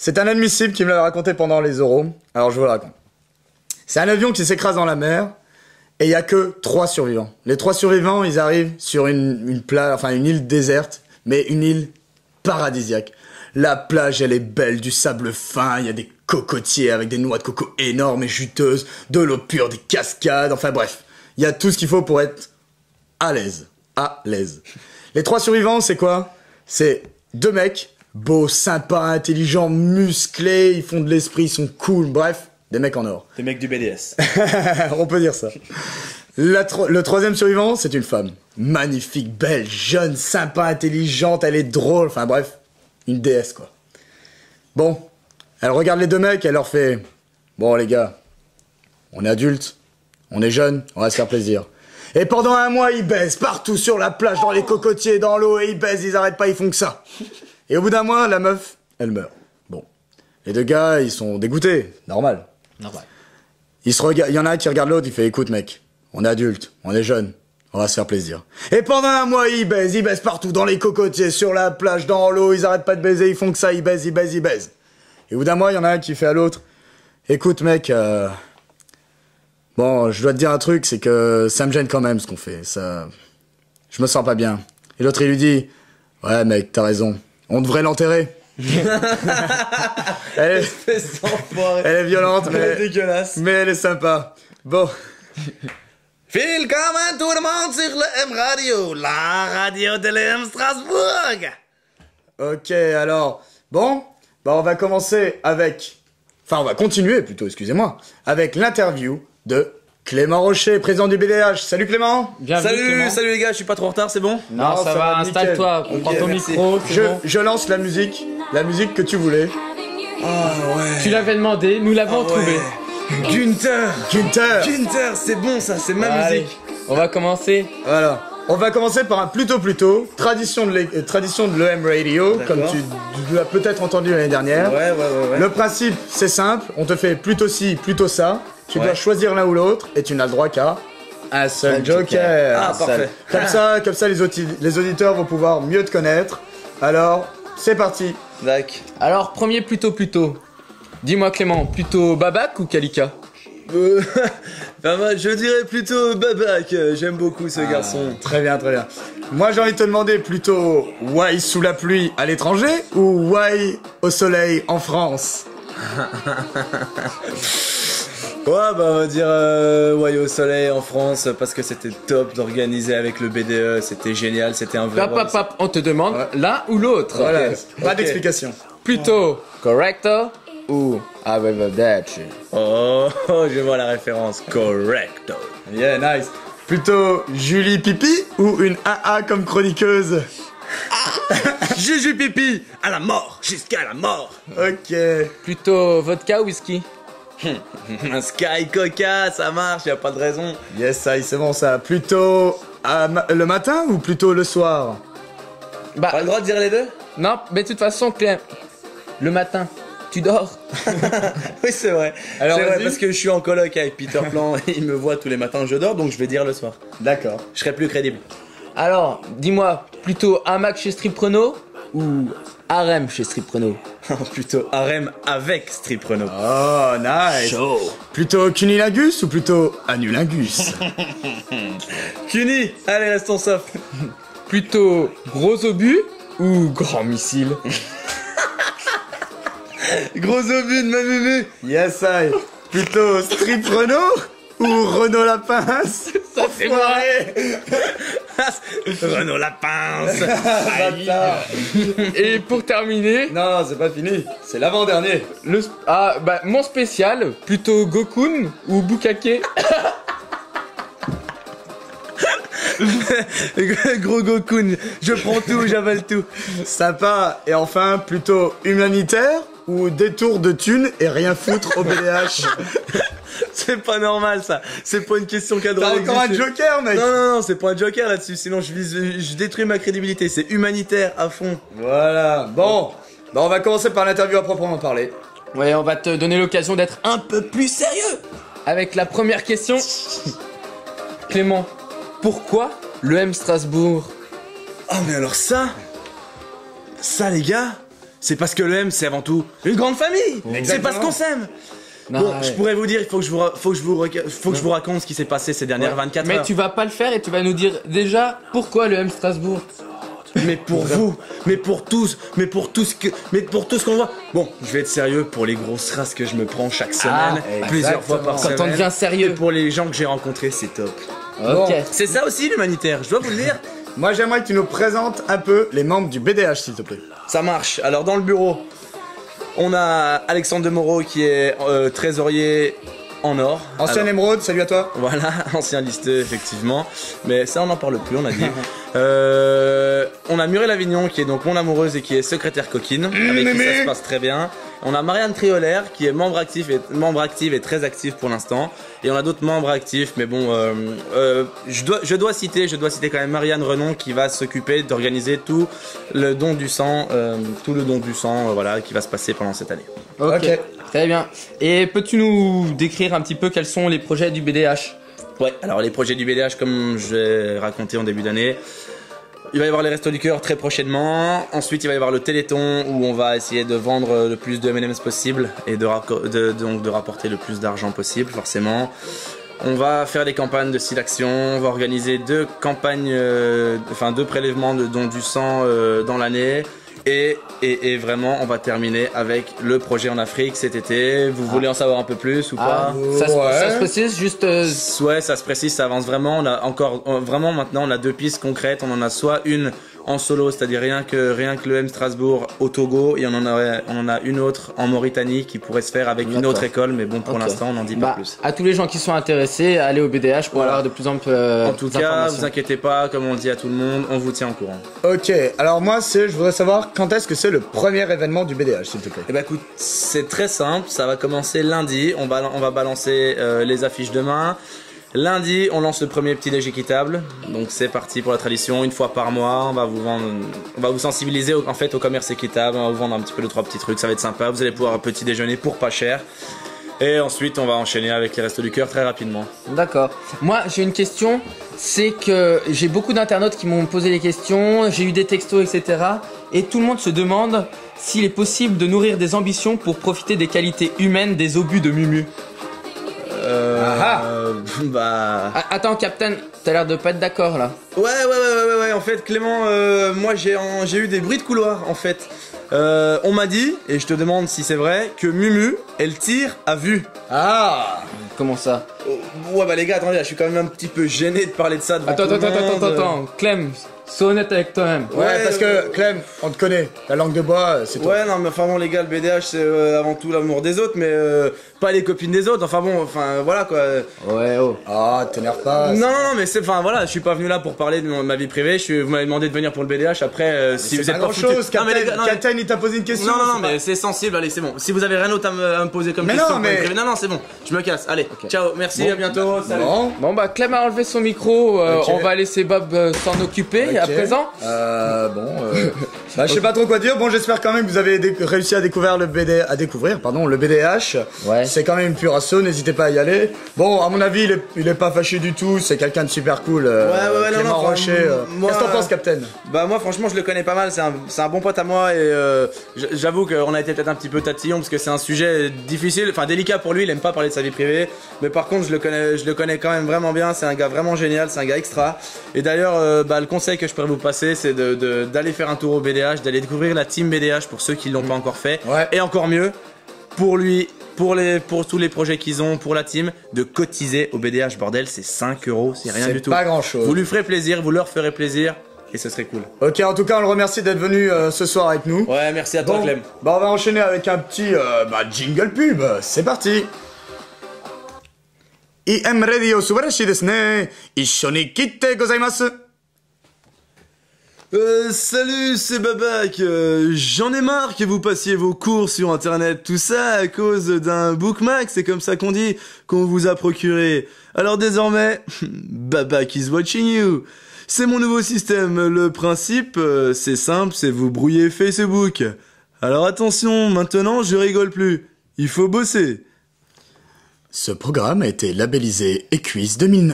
C'est un admissible qui me l'avait raconté pendant les euros. Alors je vous le raconte. C'est un avion qui s'écrase dans la mer et il y a que 3 survivants. Les 3 survivants, ils arrivent sur une île déserte, mais une île paradisiaque. La plage, elle est belle, du sable fin, il y a des cocotiers avec des noix de coco énormes et juteuses, de l'eau pure, des cascades, enfin bref. Il y a tout ce qu'il faut pour être à l'aise. À l'aise. Les 3 survivants, c'est quoi? C'est 2 mecs, beaux, sympas, intelligents, musclés, ils font de l'esprit, ils sont cool, bref, des mecs en or. Des mecs du BDS. On peut dire ça. Le 3e survivant, c'est une femme. Magnifique, belle, jeune, sympa, intelligente, elle est drôle, enfin bref, une déesse quoi. Bon, elle regarde les 2 mecs, elle leur fait « Bon les gars, on est adultes, on est jeunes, on va se faire plaisir. » Et pendant 1 mois, ils baisent partout sur la plage, dans les cocotiers, dans l'eau, et ils baisent, ils arrêtent pas, ils font que ça. Et au bout d'1 mois, la meuf, elle meurt. Bon. Les 2 gars, ils sont dégoûtés, normal. Normal. Il y en a un qui regarde l'autre, il fait « Écoute mec, on est adultes, on est jeunes, on va se faire plaisir. » Et pendant 1 mois, ils baisent partout, dans les cocotiers, sur la plage, dans l'eau, ils arrêtent pas de baiser, ils font que ça, ils baisent. Et au bout d'1 mois, il y en a un qui fait à l'autre « Écoute mec, bon, je dois te dire un truc, c'est que ça me gêne quand même ce qu'on fait, ça... Je me sens pas bien. » Et l'autre, il lui dit « Ouais mec, t'as raison, on devrait l'enterrer. » elle est violente, mais... Elle est dégueulasse. Mais elle est sympa. Bon. Willkommen tout le monde sur le M Radio, la radio de l'M Strasbourg. Ok, alors... Bon, bah on va commencer avec... Enfin, on va continuer plutôt, excusez-moi, avec l'interview de Clément Rocher, président du BDH. Salut Clément. Bienvenue, Clément. Salut les gars, je suis pas trop en retard, c'est bon? Non, ça va, installe-toi, on prend ton micro, c'est bon. Je lance la musique que tu voulais. Ah ouais. Tu l'avais demandé, nous l'avons trouvé. Günther, c'est bon ça, c'est ma Allez, musique. on va commencer. Voilà. On va commencer par un plutôt, tradition de l'EM Radio, comme tu l'as peut-être entendu l'année dernière. Ouais. Le principe, c'est simple, on te fait plutôt ci, plutôt ça. Tu dois choisir l'un ou l'autre, et tu n'as le droit qu'à un seul joker. Ah, parfait. Comme ça, les auditeurs vont pouvoir mieux te connaître. Alors, c'est parti. D'accord. Alors, premier plutôt. Dis-moi Clément, plutôt Babac ou Kalika? Je dirais plutôt Babac, j'aime beaucoup ce garçon. Très bien. Moi, j'ai envie de te demander plutôt why sous la pluie à l'étranger ou why au soleil en France? Ouais, bah on va dire ouais, au soleil en France parce que c'était top d'organiser avec le BDE, c'était génial, c'était un vrai. Pap, on te demande l'un ou l'autre. Voilà, Okay. pas d'explication. Plutôt correcto ou arrivederci? Oh, je vois la référence, correcto. Yeah, nice. Plutôt Julie Pipi ou une AA comme chroniqueuse? Juju pipi, à la mort, jusqu'à la mort. Ok. Plutôt vodka ou whisky? Un Sky Coca, ça marche, y a pas de raison. Yes, ça, c'est bon ça. Plutôt le matin ou plutôt le soir? Bah, Pas le droit de dire les deux? non, mais de toute façon, Clem, le matin, tu dors. Oui, c'est vrai. Alors, C'est vrai vas-y. parce que je suis en coloc avec Peter Plan et il me voit tous les matins, je dors, donc je vais dire le soir. D'accord. Je serai plus crédible. Alors, dis-moi, plutôt hamac chez Strip Renault ou harem chez Strip Renault? Plutôt harem avec Strip Renault. Oh, nice. Chaud. Plutôt cunilingus ou plutôt anulingus? Cuny, allez, restons soft. Plutôt gros obus ou grand missile? Gros obus de ma mémé. Yes, I. Plutôt strip Renault ou Renault Lapince? Ça c'est vrai. Renault la pince. Bâtard. Et pour terminer, Non, c'est pas fini. C'est l'avant-dernier. mon spécial, plutôt Gokun ou Bukake? Gros Gokun, je prends tout, j'avale tout. Sympa. Et enfin, plutôt humanitaire ou détour de thunes et rien foutre au BDH? C'est pas normal ça. C'est pas une question cadre. T'as encore un joker, mec. Non, c'est pas un joker là-dessus. Sinon je détruis ma crédibilité. C'est humanitaire à fond. Voilà. Bon. Bah, on va commencer par l'interview à proprement parler. Ouais, on va te donner l'occasion d'être un peu plus sérieux avec la première question. Clément, pourquoi le M Strasbourg? Ah mais alors ça les gars, C'est parce que le M, c'est avant tout une grande famille. C'est parce qu'on s'aime. Non, Bon, ouais. je pourrais vous dire, il faut que je vous raconte ce qui s'est passé ces dernières 24 Mais heures. tu vas pas le faire et tu vas nous dire déjà pourquoi le M Strasbourg. Mais pour vous, mais pour tous qu'on voit. Bon, je vais être sérieux pour les grosses races que je me prends chaque semaine, plusieurs fois par Quand semaine. on devient Et sérieux. pour les gens que j'ai rencontrés, c'est top. Ok. C'est ça aussi l'humanitaire, je dois vous le dire. Moi, j'aimerais que tu nous présentes un peu les membres du BDH, s'il te plaît. Ça marche. Alors dans le bureau, on a Alexandre de Moreau qui est trésorier en or. Ancien Alors, émeraude, salut à toi. voilà, ancien listeux effectivement. Mais ça on n'en parle plus, on a dit. On a Muriel Avignon qui est donc mon amoureuse et qui est secrétaire coquine, avec qui ça se passe très bien. On a Marianne Triolaire qui est membre active et très active pour l'instant. Et on a d'autres membres actifs, mais bon, je dois citer quand même Marianne Renon qui va s'occuper d'organiser tout le don du sang, voilà, qui va se passer pendant cette année. Ok. Très bien. Et peux-tu nous décrire un petit peu quels sont les projets du BDH? Ouais, alors les projets du BDH, comme je l'ai raconté en début d'année, il va y avoir les Restos du Cœur très prochainement. Ensuite, il va y avoir le Téléthon où on va essayer de vendre le plus de M&M's possible et donc de rapporter le plus d'argent possible, forcément. On va faire des campagnes de Silaction, on va organiser 2 campagnes, 2 prélèvements de dons du sang dans l'année. Et vraiment, on va terminer avec le projet en Afrique cet été. Vous voulez en savoir un peu plus ou pas? Ça se précise juste. Ouais, ça se précise, ça avance vraiment. On a encore, vraiment maintenant, on a 2 pistes concrètes. On en a soit une en solo, c'est-à-dire rien que le M Strasbourg au Togo, et on en a une autre en Mauritanie qui pourrait se faire avec une autre école, mais bon, pour l'instant, on n'en dit pas plus. À tous les gens qui sont intéressés, allez au BDH pour avoir de plus en plus En tout cas, d'informations. vous inquiétez pas, comme on le dit à tout le monde, on vous tient au courant. Ok, alors moi, je voudrais savoir quand est-ce que c'est le premier événement du BDH, s'il te plaît. Eh ben écoute, c'est très simple, ça va commencer lundi, on va balancer les affiches demain. Lundi, on lance le premier petit déj équitable, donc c'est parti pour la tradition, une fois par mois, on va vous sensibiliser au commerce équitable, on va vous vendre un petit peu 2-3 petits trucs, ça va être sympa, vous allez pouvoir un petit déjeuner pour pas cher. Et ensuite, on va enchaîner avec les Restos du Cœur très rapidement. D'accord. Moi, j'ai une question, c'est que j'ai beaucoup d'internautes qui m'ont posé des questions, j'ai eu des textos, etc. Et tout le monde se demande s'il est possible de nourrir des ambitions pour profiter des qualités humaines des obus de Mumu. Attends, Captain, t'as l'air de pas être d'accord là. Ouais, en fait, Clément, moi j'ai eu des bruits de couloir en fait. On m'a dit, et je te demande si c'est vrai, que Mumu, elle tire à vue. Ah! Comment ça? Ouais, bah les gars, attendez, là, je suis quand même un petit peu gêné de parler de ça devant tout le monde. Attends, Clem, sois honnête avec toi-même. Ouais, parce que Clem, on te connaît, la langue de bois, c'est toi. Ouais, non, mais enfin bon, les gars, le BDH, c'est avant tout l'amour des autres, mais pas les copines des autres. Enfin bon, voilà quoi. Ouais, oh. Ah, t'énerve pas. Non, mais voilà, je suis pas venu là pour parler de ma vie privée. Vous m'avez demandé de venir pour le BDH. Après, si vous C'est êtes pas pas grand chose, Non, mais les gars, non, mais- Captain, il t'a posé une question. Non, c'est pas- mais c'est sensible, allez, c'est bon. Si vous avez rien d'autre à me poser comme Mais question, non, mais- pour les- non, c'est bon, je me casse. Allez, ciao, merci, Bon. à bientôt, salut. Bon. Bon bah Clem a enlevé son micro, Ok. on va laisser Bob s'en occuper à Ok. présent. Bah, je sais pas trop quoi dire. Bon, j'espère quand même que vous avez réussi à découvrir le BDH. Ouais. C'est quand même pur assaut, n'hésitez pas à y aller. Bon, à mon avis, il est pas fâché du tout. C'est quelqu'un de super cool. Ouais, Clément non, Rocher. moi- Qu'est-ce que t'en penses, Captain? Bah moi franchement je le connais pas mal, c'est un bon pote à moi et j'avoue qu'on a été peut-être un petit peu tatillon parce que c'est un sujet difficile, enfin délicat pour lui, il aime pas parler de sa vie privée, mais par contre je le connais quand même vraiment bien, c'est un gars vraiment génial, c'est un gars extra. Et d'ailleurs le conseil que je pourrais vous passer c'est d'aller faire un tour au BDH, d'aller découvrir la team BDH pour ceux qui l'ont pas encore fait, Ouais. et encore mieux pour lui. Pour tous les projets qu'ils ont, pour la team, de cotiser au BDH, bordel, c'est 5 €, c'est rien du tout. C'est pas grand chose. Vous lui ferez plaisir, vous leur ferez plaisir, et ce serait cool. Ok, en tout cas, on le remercie d'être venu ce soir avec nous. Ouais, merci à toi, Bon, Clem. bah on va enchaîner avec un petit jingle pub. C'est parti. IM Radio subarashi desu ne. Issho ni kitte gozaimasu. Salut, c'est Babac. J'en ai marre que vous passiez vos cours sur internet, tout ça à cause d'un bookmark, c'est comme ça qu'on dit, qu'on vous a procuré. Alors désormais, Babac is watching you. C'est mon nouveau système. Le principe, c'est simple, c'est vous brouiller Facebook. Alors attention, maintenant je rigole plus. Il faut bosser. Ce programme a été labellisé Equus 2009.